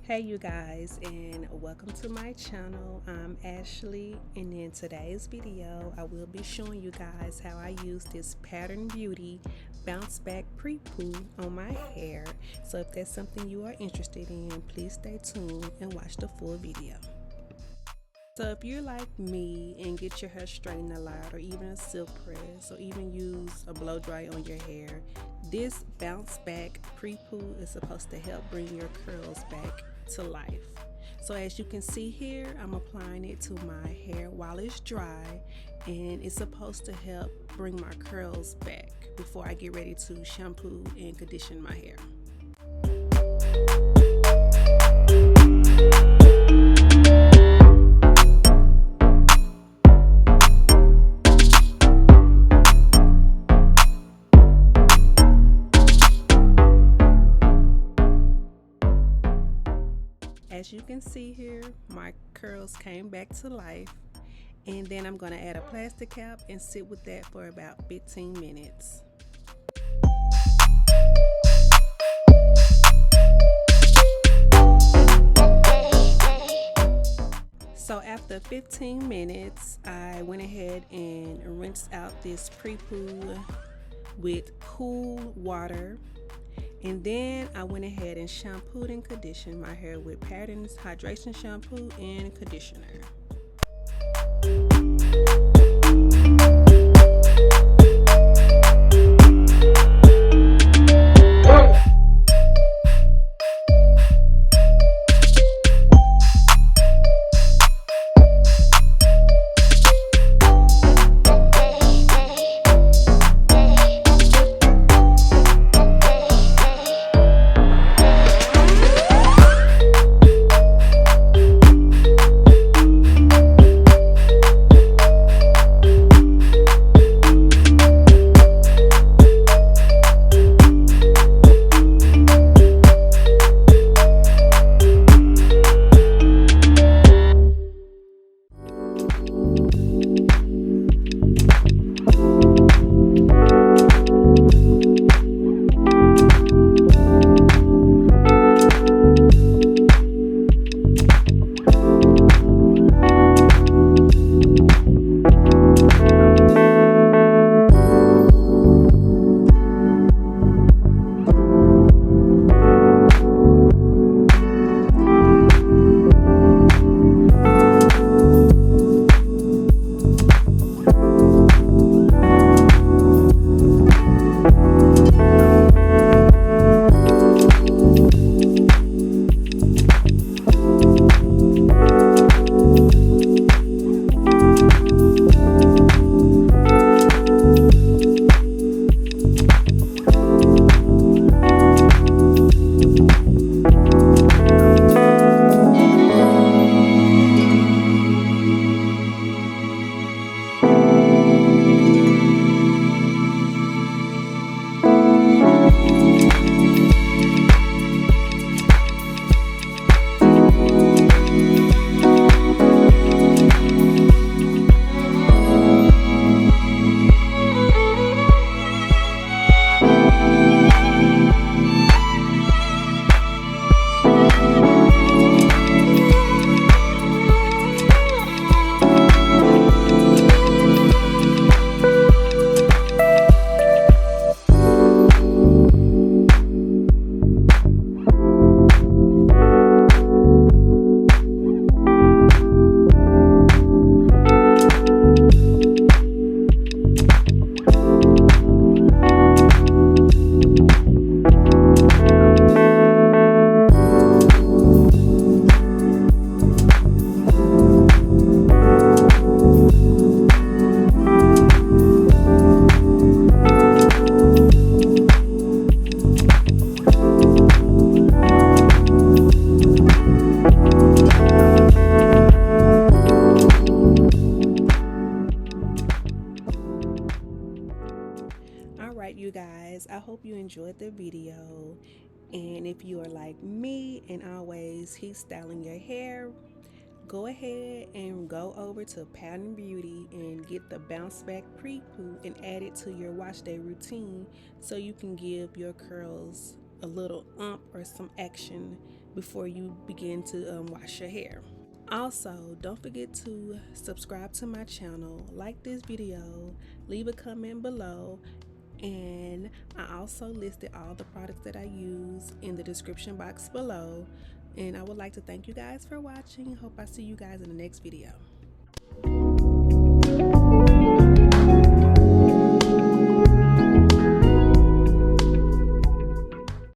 Hey you guys, and welcome to my channel. I'm Ashley, and in today's video I will be showing you guys how I use this Pattern Beauty Bounce Back Pre-Poo on my hair. So if that's something you are interested in, please stay tuned and watch the full video. So if you're like me and get your hair straightened a lot, or even a silk press, or even use a blow dry on your hair, this Bounce Back Pre-Poo is supposed to help bring your curls back to life. So as you can see here, I'm applying it to my hair while it's dry, and it's supposed to help bring my curls back before I get ready to shampoo and condition my hair. As you can see here, my curls came back to life, and then I'm going to add a plastic cap and sit with that for about 15 minutes. So after 15 minutes, I went ahead and rinsed out this pre-poo with cool water. And then I went ahead and shampooed and conditioned my hair with Pattern's hydration shampoo and conditioner. Alright you guys, I hope you enjoyed the video, and if you are like me and always heat styling your hair, go ahead and go over to Pattern Beauty and get the Bounce Back Pre-Poo and add it to your wash day routine so you can give your curls a little or some action before you begin to wash your hair. Also, don't forget to subscribe to my channel, like this video, leave a comment below, and I also listed all the products that I use in the description box below. And I would like to thank you guys for watching. Hope I see you guys in the next video.